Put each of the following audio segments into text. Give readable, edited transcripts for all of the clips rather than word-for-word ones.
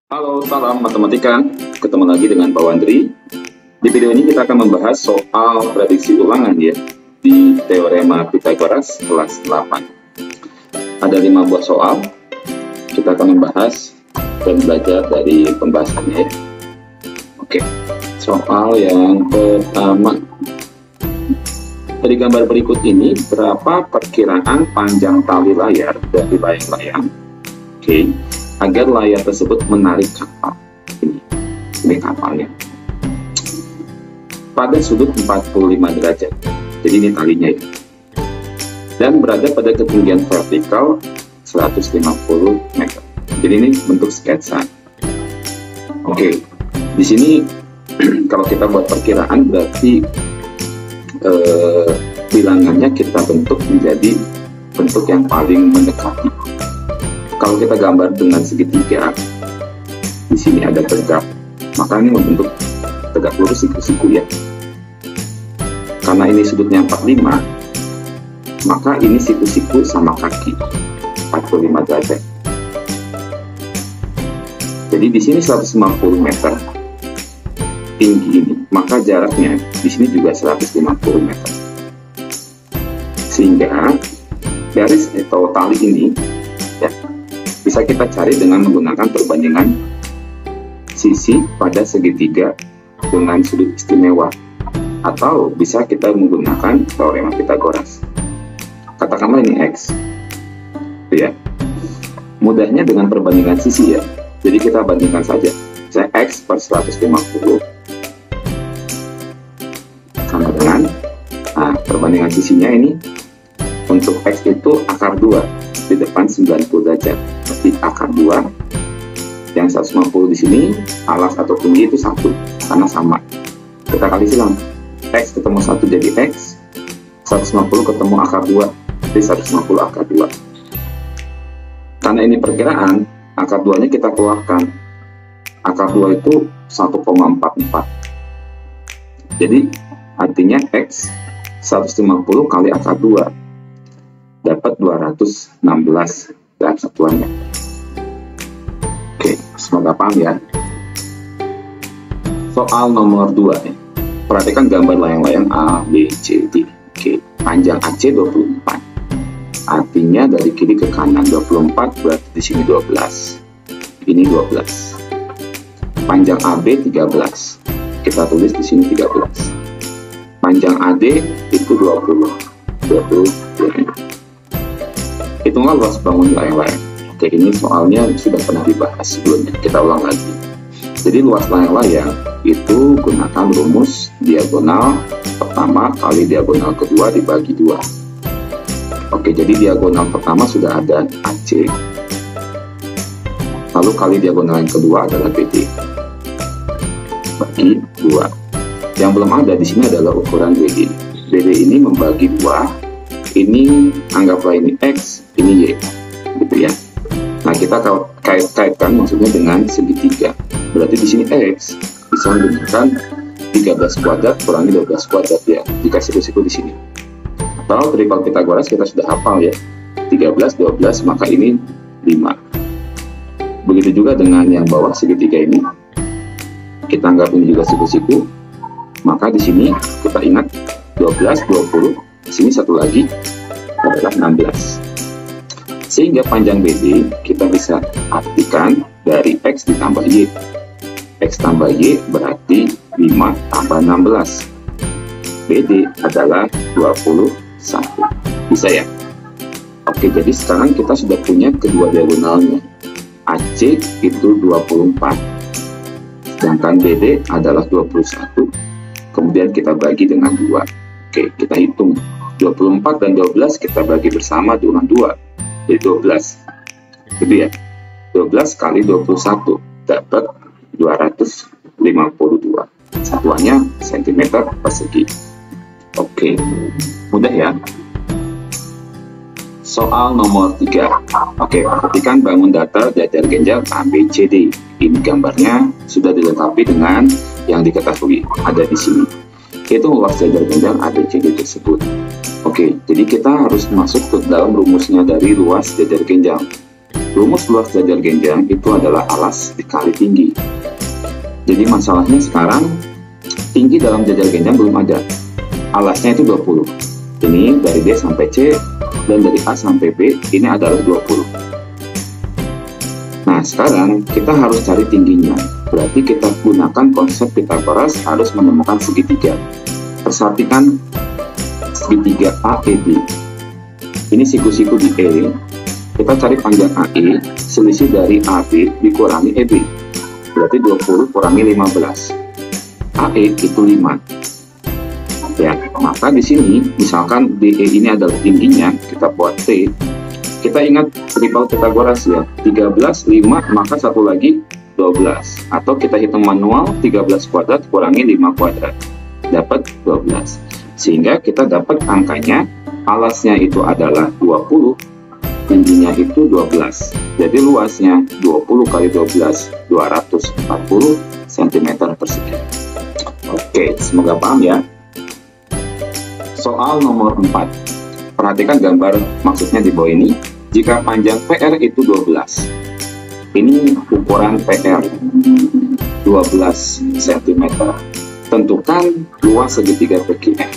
Halo, salam matematika. Ketemu lagi dengan Pak Wandri. Di video ini kita akan membahas soal prediksi ulangan ya di Teorema Pythagoras kelas 8. Ada 5 buah soal. Kita akan membahas dan belajar dari pembahasannya ya. Oke, soal yang pertama. Dari gambar berikut ini, berapa perkiraan panjang tali layar dari layang-layang? Oke, agar layar tersebut menarik kapal. Ini kapalnya. Pada sudut 45 derajat. Jadi ini talinya ya. Dan berada pada ketinggian vertikal 150 meter. Jadi ini bentuk sketsa. Oke, di sini kalau kita buat perkiraan berarti bilangannya kita bentuk menjadi bentuk yang paling mendekati. Kalau kita gambar dengan segitiga, di sini ada tegak, maka ini membentuk tegak lurus siku-siku ya. Karena ini sudutnya 45, maka ini siku-siku sama kaki 45 derajat. Jadi di sini 150 meter tinggi ini, maka jaraknya di sini juga 150 meter. Sehingga garis atau tali ini ya, bisa kita cari dengan menggunakan perbandingan sisi pada segitiga dengan sudut istimewa, atau bisa kita menggunakan teorema Pythagoras. Katakanlah ini X ya. Mudahnya dengan perbandingan sisi ya. Jadi kita bandingkan saja. Saya X per 150 sama dengan, nah perbandingan sisinya ini untuk X itu akar 2 di depan 90 derajat, berarti akar 2 yang 150 di sini alas atau tinggi itu 1 karena sama, kita kali silang X ketemu 1 jadi X, 150 ketemu akar 2 jadi 150 akar 2. Karena ini perkiraan, akar 2 nya kita keluarkan, akar 2 itu 1,44, jadi artinya X 150 kali akar 2 dapat 216 dalam satuannya. Oke, semoga paham ya. Soal nomor 2 ya. Perhatikan gambar layang-layang A, B, C, D. Oke, panjang AC 24. Artinya dari kiri ke kanan 24, berarti di sini 12. Ini 12. Panjang AB 13. Kita tulis di sini 13. Panjang AD itu 20. Hitunglah luas bangun layang-layang. Oke, ini soalnya sudah pernah dibahas sebelumnya. Kita ulang lagi. Jadi luas layang-layang itu gunakan rumus diagonal pertama kali diagonal kedua dibagi 2. Oke, jadi diagonal pertama sudah ada AC. Lalu kali diagonal yang kedua adalah BD. Bagi 2. Yang belum ada di sini adalah ukuran BD. BD ini membagi 2. Ini anggaplah ini X, ini Y, gitu ya. Nah, kita kaitkan maksudnya dengan segitiga. Berarti di sini X bisa menggunakan 13 kuadrat kurangi 12 kuadrat ya, jika siku-siku di sini. Atau tripel Pythagoras kita sudah hafal ya. 13, 12, maka ini 5. Begitu juga dengan yang bawah segitiga ini. Kita anggap ini juga siku-siku. Maka di sini kita ingat 12, 20, di sini satu lagi adalah 16. Sehingga panjang BD kita bisa artikan dari X ditambah Y. X tambah Y berarti 5 tambah 16. BD adalah 21. Bisa ya? Oke, jadi sekarang kita sudah punya kedua diagonalnya. AC itu 24. Sedangkan BD adalah 21. Kemudian kita bagi dengan 2. Oke, kita hitung 24 dan 12 kita bagi bersama dengan 2, jadi 12 gitu ya. 12 kali 21 dapat 252, satuannya cm persegi. Oke, mudah ya. Soal nomor 3. Oke, perhatikan bangun datar jajar genjal ABCD. Ini gambarnya sudah dilengkapi dengan yang diketahui ada di sini, yaitu luas jajar genjal ABCD tersebut. Oke, jadi kita harus masuk ke dalam rumusnya dari luas jajar genjal. rumus luas jajar genjang itu adalah alas dikali tinggi. Jadi masalahnya sekarang tinggi dalam jajar genjang belum ada. Alasnya itu 20. Ini dari D sampai C dan dari A sampai B ini adalah 20. Nah, sekarang kita harus cari tingginya. Berarti kita gunakan konsep Pythagoras, harus menemukan segitiga. Perhatikan segitiga AEB. Ini siku-siku di E. Kita cari panjang AE, selisih dari AB dikurangi EB. Berarti 20 kurangi 15. AE itu 5. Ya, maka di sini misalkan DE ini adalah tingginya, kita buat T. Kita ingat triple Pythagoras ya, 13, 5, maka satu lagi 12. Atau kita hitung manual, 13 kuadrat kurangi 5 kuadrat. Dapat 12. Sehingga kita dapat angkanya, alasnya itu adalah 20, tingginya itu 12. Jadi luasnya 20 kali 12, 240 cm persegi. Oke, semoga paham ya. Soal nomor 4. Perhatikan gambar maksudnya di bawah ini. Jika panjang PR itu 12. Ini ukuran PR 12 cm. Tentukan luas segitiga PQR.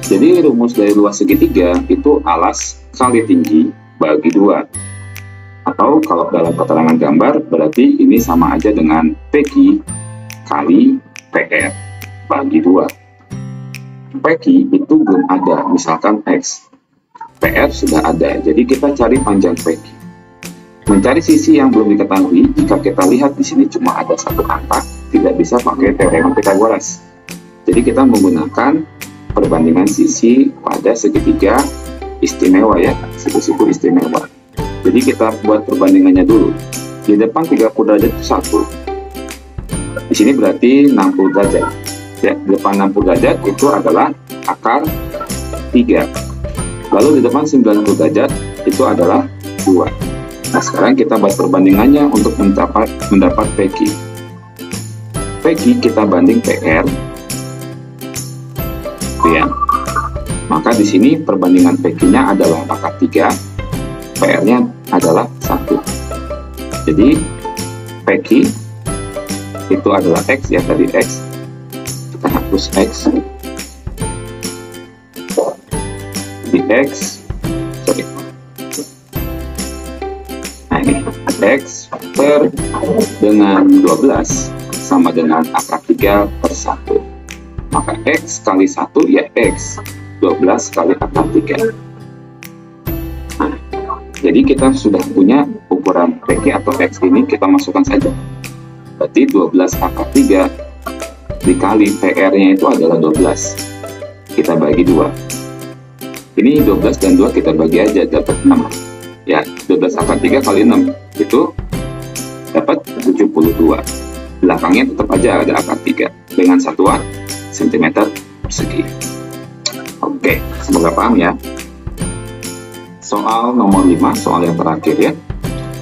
Jadi rumus dari luas segitiga itu alas kali tinggi bagi 2. Atau kalau dalam keterangan gambar berarti ini sama aja dengan PQ kali PR bagi 2. PQ itu belum ada, misalkan X. PR sudah ada, jadi kita cari panjang PQ. Mencari sisi yang belum diketahui, jika kita lihat di sini cuma ada satu angka, tidak bisa pakai teorema Pythagoras. Jadi kita menggunakan perbandingan sisi pada segitiga istimewa ya, siku-siku istimewa. Jadi kita buat perbandingannya dulu. Di depan 30 derajat itu 1. Di sini berarti 60 derajat. Ya, di depan 60 derajat itu adalah akar 3. Lalu di depan 90 derajat itu adalah 2. Nah, sekarang kita buat perbandingannya untuk mendapat PQ. PQ kita banding PR. Ya. Maka di sini perbandingan PQ-nya adalah akar 3, PR-nya adalah 1. Jadi PQ itu adalah X ya, tadi X. Kita hapus X. Di X, sorry. Nah ini X per dengan 12 sama dengan akar 3 per 1. Maka X kali 1 ya X, 12 kali akar 3. Nah, jadi kita sudah punya ukuran PQ atau X ini, kita masukkan saja. Berarti 12 akar 3 dikali PR-nya itu adalah 12. Kita bagi 2. Ini 12 dan 2 kita bagi aja, dapat 6. Ya, 12 akar 3 kali 6 itu dapat 72. Belakangnya tetap aja ada akar 3 dengan satuan cm persegi. Oke, semoga paham ya. Soal nomor 5, soal yang terakhir ya.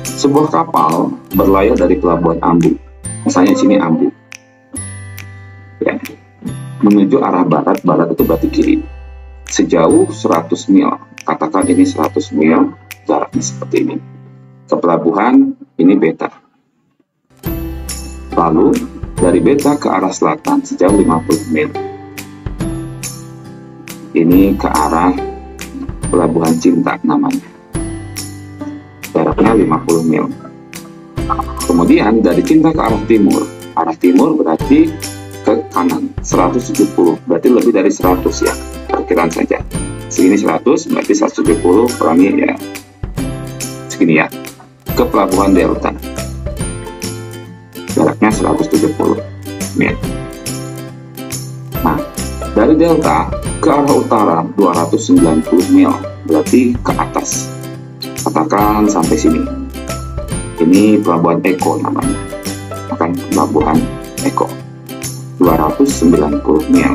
Sebuah kapal berlayar dari pelabuhan Ambu. Misalnya di sini Ambu. Ya. Menuju arah barat, barat itu berarti kiri. Sejauh 100 mil, katakan ini 100 mil, jaraknya seperti ini. Ke pelabuhan ini beta. Lalu dari beta ke arah selatan sejauh 50 mil. Ini ke arah pelabuhan Cinta namanya. Jaraknya 50 mil. Kemudian dari Cinta ke arah timur berarti ke kanan 170, berarti lebih dari 100 ya. Perkiraan saja. Segini 100, berarti 170 kurangi ya segini ya. Ke pelabuhan Delta. Jaraknya 170 mil. Nah, dari Delta ke arah utara 290 mil, berarti ke atas. Katakan sampai sini. Ini pelabuhan Eko namanya. Akan pelabuhan Eko. 290 mil.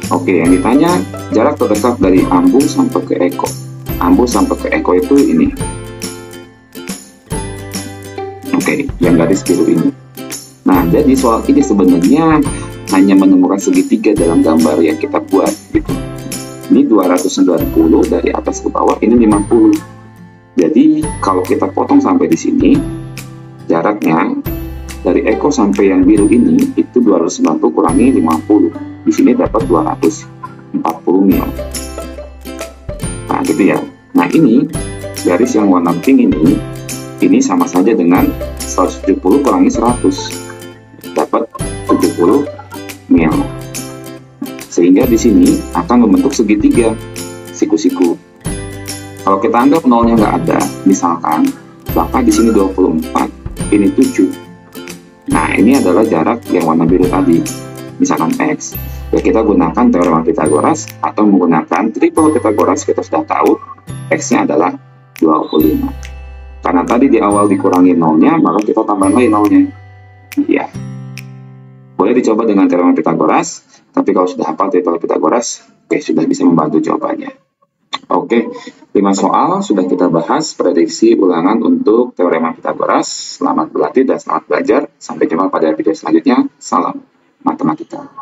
Oke, yang ditanya jarak terdekat dari Ambu sampai ke Eko. Ambu sampai ke Eko itu ini. Oke, yang garis biru ini. Nah, jadi soal ini sebenarnya hanya menemukan segitiga dalam gambar yang kita buat gitu. Ini 290 dari atas ke bawah, ini 50. Jadi kalau kita potong sampai di sini, jaraknya dari Eko sampai yang biru ini itu 290 kurangi 50. Di sini dapat 240 mil. Nah, gitu ya. Nah, ini garis yang warna pink ini sama saja dengan 170 kurangi 100. Dapat 70 mil. Sehingga di sini akan membentuk segitiga siku-siku. Kalau kita anggap nolnya nggak ada, misalkan, maka di sini 24, ini 7. Nah, ini adalah jarak yang warna biru tadi, misalkan X. Ya, kita gunakan teorema Pythagoras atau menggunakan triple Pythagoras. Kita sudah tahu X-nya adalah 25. Karena tadi di awal dikurangi nolnya, maka kita tambah lagi nolnya. Ya. Boleh dicoba dengan teorema Pythagoras, tapi kalau sudah hafal triple Pythagoras, oke, sudah bisa membantu jawabannya. Oke, 5 soal sudah kita bahas prediksi ulangan untuk teorema Pythagoras. Selamat berlatih dan selamat belajar. Sampai jumpa pada video selanjutnya. Salam matematika.